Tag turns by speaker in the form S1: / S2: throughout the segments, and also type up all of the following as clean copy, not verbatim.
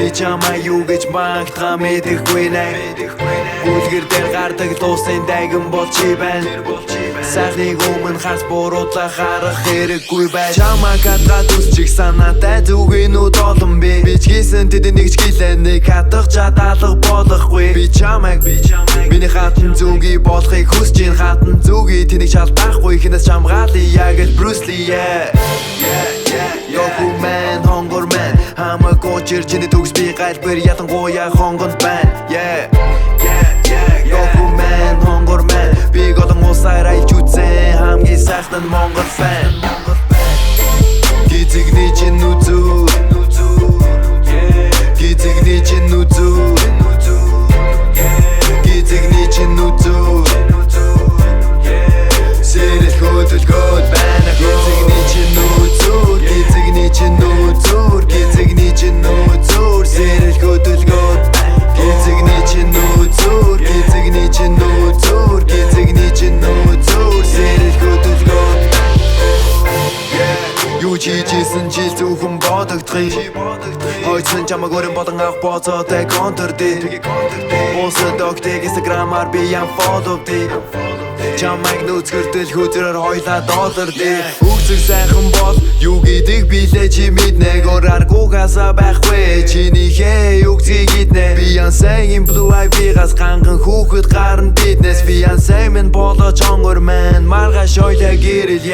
S1: Би чамаа юу гэж магтгаа мэдэхгүй нэ Үлгэр дээр гардаг дуусын дайган бол чи байна Сайхныг өмнө харц буруудлаа харах хэрэггүй бай Чамаа хатгаад үсчих санаатай зүгэнүүд олон би Би ч хийсэн тэднийг ч гэлээ нэг хатах чадалга болохгүй Би чамайг миний хатан зүги болохыг хүсэж ин хатан зүги тэнийг шалдахгүй хинээс чамгаалъя гэж Bruce Lee Yoku man, хонгор man Хамаг очир чиний төгс би гайлбар ятангуяа хонгонд байна Yoku man, хонгор man Би годон усаар аялж үзэн хамгийн сайхан Монгол fan Гизэгний чин үзүү Гизэгний чин үзүү Гизэгний чин үзүү Сэрэл хөдөлгөөд байна Гизэгний чин үзүүр Гизэгний чин үзүүр Гизэгний чин үзүүр Сэрэл хөдөлгөөд Гизэгний чин үзүүр Гизэгний чин үзүүр Гизэгний чин үзүүр Сэрэл хөдөлгөөд Юу чийжсэн жил зөвхөн бодогдохыг Ойцсон чамаг өрөн болон авах боцоотой контрдээ Бусад огтыг инстаграмаар би ям фоловдээ Чамайг нүүцгэрдэл хүзрээр хойлаа доллардээ Үгцэг сайхан бол юу гэдгийг билээ чи мэднэ Гурааргуугаасаа байхгүй чинийхээ үгцгийг иднэ Beyoncé-ийн Blue Ivy-гаас ганган хүүхэд гарна биднес Beyoncé минь болооч хонгор man маргааш хойлоо гэрэл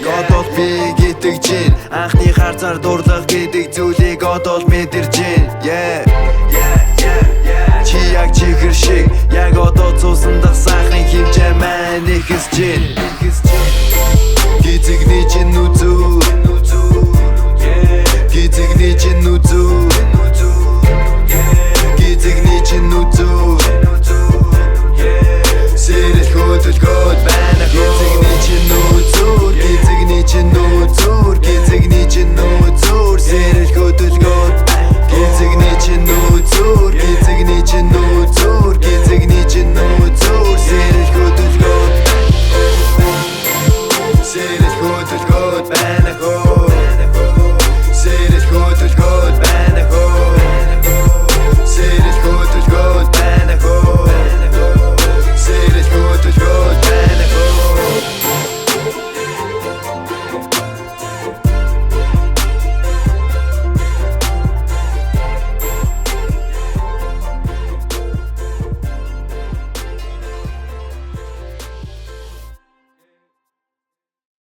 S1: Годол би гэдэг чинь анхны харцаар дурлах гэдэг зүйлийг одол мэдэрч байна Чи яг чихэр шиг яг одоо цуусан дах сайхан хэмжээ маань ихсэж байна